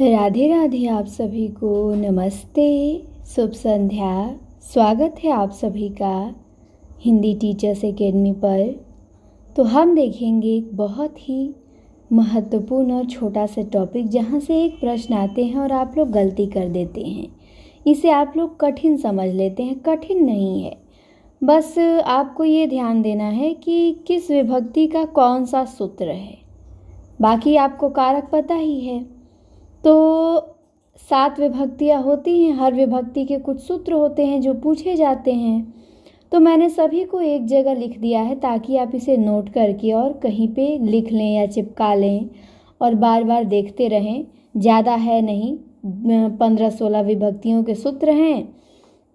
राधे राधे। आप सभी को नमस्ते, शुभ संध्या। स्वागत है आप सभी का हिंदी टीचर्स एकेडमी पर। तो हम देखेंगे एक बहुत ही महत्वपूर्ण और छोटा सा टॉपिक, जहाँ से एक प्रश्न आते हैं और आप लोग गलती कर देते हैं। इसे आप लोग कठिन समझ लेते हैं। कठिन नहीं है, बस आपको ये ध्यान देना है कि किस विभक्ति का कौन सा सूत्र है। बाकी आपको कारक पता ही है। तो 7 विभक्तियाँ होती हैं, हर विभक्ति के कुछ सूत्र होते हैं जो पूछे जाते हैं। तो मैंने सभी को एक जगह लिख दिया है ताकि आप इसे नोट करके और कहीं पे लिख लें या चिपका लें और बार बार देखते रहें। ज़्यादा है नहीं, 15-16 विभक्तियों के सूत्र हैं,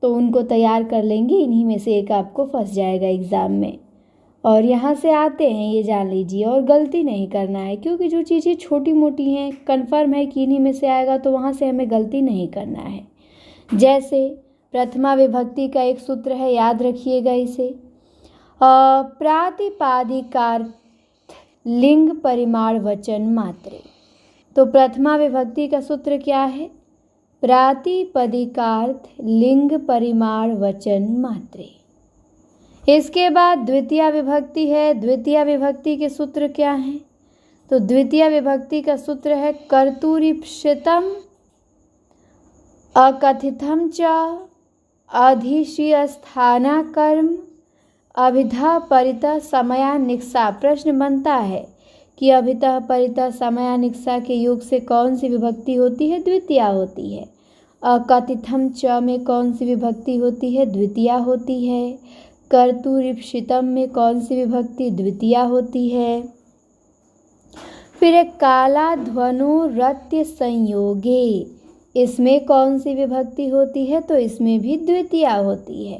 तो उनको तैयार कर लेंगे। इन्हीं में से एक आपको फंस जाएगा एग्ज़ाम में। और यहाँ से आते हैं, ये जान लीजिए। और गलती नहीं करना है, क्योंकि जो चीज़ें छोटी मोटी हैं, कन्फर्म है कि इन्हीं में से आएगा, तो वहाँ से हमें गलती नहीं करना है। जैसे प्रथमा विभक्ति का एक सूत्र है, याद रखिएगा इसे। प्रातिपादिकार्थ लिंग परिमाण वचन मात्रे। तो प्रथमा विभक्ति का सूत्र क्या है? प्रातिपदिकार्थ लिंग परिमाण वचन मात्रे। इसके बाद द्वितीय विभक्ति है। द्वितीय विभक्ति के सूत्र क्या हैं? तो द्वितीय विभक्ति का सूत्र है कर्तुरीप्सितम अकथितम च अधिशीय स्थानाकर्म अभिधा परितः समयानिक्सा। प्रश्न बनता है कि अभितः परितः समयानिक्सा के योग से कौन सी विभक्ति होती है? द्वितीय होती है। अकथितम च में कौन सी विभक्ति होती है? द्वितीय होती है। कर्तुरीप्सितम में कौन सी विभक्ति? द्वितीय होती है। फिर एक कालाध्वनुरत्य संयोगे, इसमें कौन सी विभक्ति होती है? तो इसमें भी द्वितीय होती है।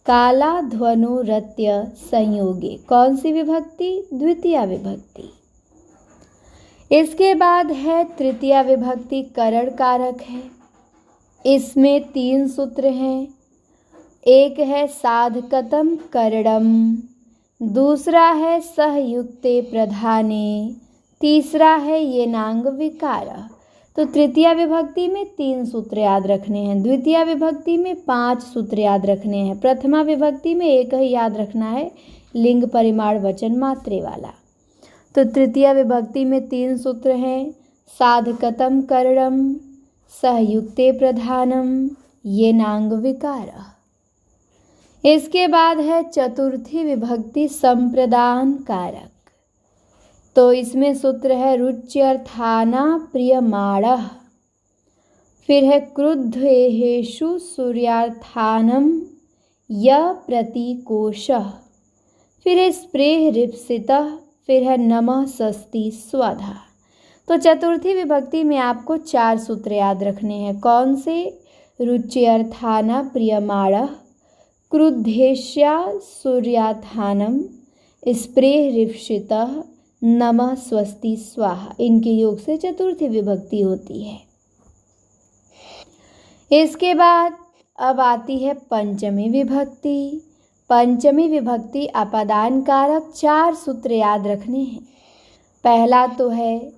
कालाध्वनुरत्य संयोगे कौन सी विभक्ति? द्वितीय विभक्ति। इसके बाद है तृतीय विभक्ति, करण कारक है। इसमें 3 सूत्र हैं। एक है साधकतम करणम, दूसरा है सहयुक्ते प्रधाने, तीसरा है येनांग विकार। तो तृतीय विभक्ति में 3 सूत्र याद रखने हैं, द्वितीय विभक्ति में 5 सूत्र याद रखने हैं, प्रथमा विभक्ति में एक ही याद रखना है, लिंग परिमाण वचन मात्रे वाला। तो तृतीय विभक्ति में 3 सूत्र हैं, साधकतम करणम, सहयुक्ते प्रधानम, येनांग विकार। इसके बाद है चतुर्थी विभक्ति संप्रदान कारक। तो इसमें सूत्र है रुच्यर्थाना प्रियमाणः। फिर है क्रुद्धेषु सूर्यार्थानम य प्रतीकोशः। फिर है स्प्रेह रिप्सितः। फिर है नमः षष्ठी स्वधा। तो चतुर्थी विभक्ति में आपको 4 सूत्र याद रखने हैं। कौन से? रुच्यर्थाना प्रियमाणः, क्रुद्धेष्या सूर्यार्थानम, स्प्रेह रिप्सितः, नमः स्वस्ति स्वाहा। इनके योग से चतुर्थी विभक्ति होती है। इसके बाद अब आती है पंचमी विभक्ति। पंचमी विभक्ति अपादान कारक, 4 सूत्र याद रखने हैं। पहला तो है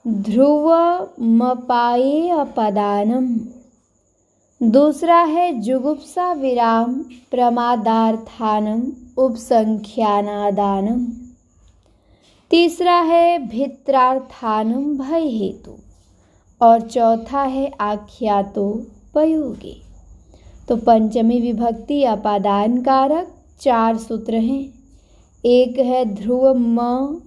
ध्रुव मपाये अपदानम, दूसरा है जुगुप्सा विराम प्रमादार्थानम उपसंख्यानादानम, तीसरा है भित्रार्थानम भय हेतु, और चौथा है आख्यातो पयोगे। तो पंचमी विभक्ति अपादान कारक 4 सूत्र हैं। एक है ध्रुव म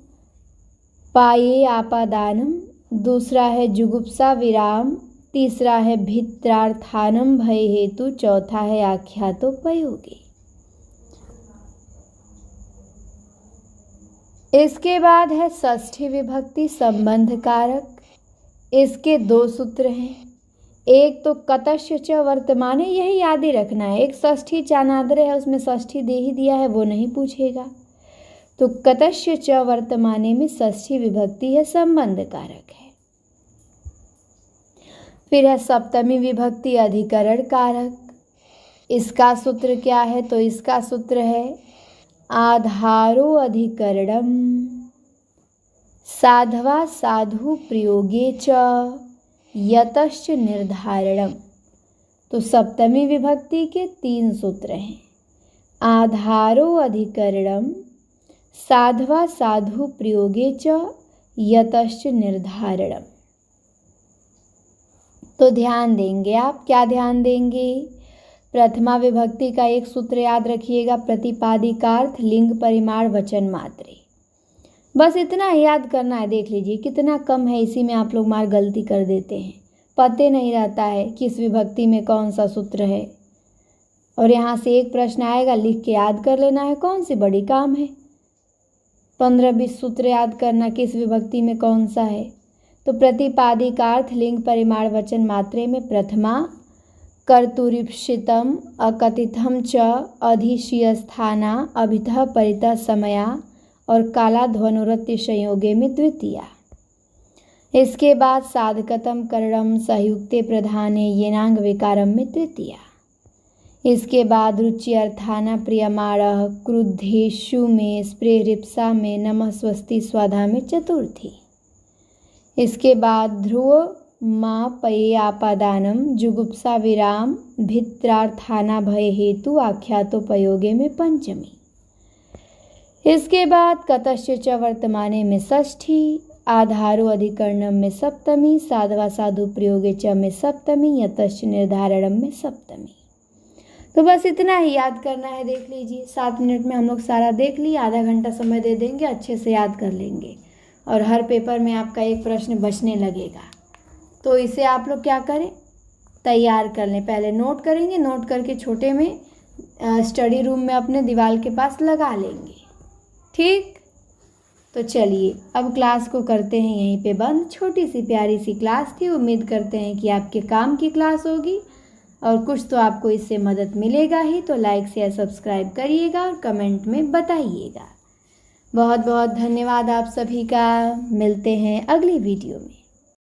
पाये आपादानम, दूसरा है जुगुप्सा विराम, तीसरा है भित्रार्थानम भय हेतु, चौथा है आख्यातो पयोगे। इसके बाद है षष्ठी विभक्ति संबंध कारक। इसके 2 सूत्र हैं। एक तो कतस्य च वर्तमाने, यही याद ही रखना है। एक षष्ठी चानाद्र है, उसमें षष्ठी दे ही दिया है, वो नहीं पूछेगा। तो कतस्य च वर्तमाने में षष्ठी विभक्ति है, संबंध कारक है। फिर है सप्तमी विभक्ति अधिकरण कारक। इसका सूत्र क्या है? तो इसका सूत्र है आधारो अधिकरणम, साधवा साधु प्रयोगे च यतश्च निर्धारणम। तो सप्तमी विभक्ति के 3 सूत्र हैं। आधारो अधिकरणम साध्वा साधु प्रयोगे च यतश्च निर्धारणम। तो ध्यान देंगे आप, क्या ध्यान देंगे? प्रथमा विभक्ति का एक सूत्र याद रखिएगा, प्रतिपादिकार्थ लिंग परिमाण वचन मात्रे। बस इतना ही याद करना है। देख लीजिए कितना कम है, इसी में आप लोग मार गलती कर देते हैं। पते नहीं रहता है किस विभक्ति में कौन सा सूत्र है, और यहाँ से एक प्रश्न आएगा, लिख के याद कर लेना है। कौन सी बड़ी काम है 15-20 सूत्र याद करना किस विभक्ति में कौन सा है। तो प्रतिपादिकार्थ लिंग परिमाण वचन मात्रे में प्रथमा कर्तुरीप्सितम अकथितम च अधिशीयस्थाना अभितः परितः समया और काला ध्वनुरत्य संयोगे में द्वितीया। इसके बाद साधकतम करणम संयुक्ते प्रधाने येनांग विकारम में तृतीया। इसके बाद रुचि अर्थाना प्रियमाणः क्रुद्धेषु में स्प्रेरिप्सा में नमः स्वस्ति स्वाधा में चतुर्थी। इसके बाद ध्रुव माँ पय्यापादानम जुगुप्सा विराम भित्रार्थाना भय हेतु आख्यातोपयोगे में पंचमी। इसके बाद कतश्च च वर्तमाने में षष्ठी, आधारो अधिकरणम में सप्तमी, साधवा साधु प्रयोगे च में सप्तमी, यतश्च निर्धारणम में सप्तमी। तो बस इतना ही याद करना है। देख लीजिए 7 मिनट में हम लोग सारा देख लिए, आधा घंटा समय दे देंगे, अच्छे से याद कर लेंगे और हर पेपर में आपका एक प्रश्न बचने लगेगा। तो इसे आप लोग क्या करें, तैयार कर लें। पहले नोट करेंगे, नोट करके छोटे में स्टडी रूम में अपने दीवार के पास लगा लेंगे। ठीक, तो चलिए अब क्लास को करते हैं यहीं पे बंद। छोटी सी प्यारी सी क्लास थी, उम्मीद करते हैं कि आपके काम की क्लास होगी और कुछ तो आपको इससे मदद मिलेगा ही। तो लाइक शेयर सब्सक्राइब करिएगा और कमेंट में बताइएगा। बहुत बहुत धन्यवाद आप सभी का। मिलते हैं अगली वीडियो में।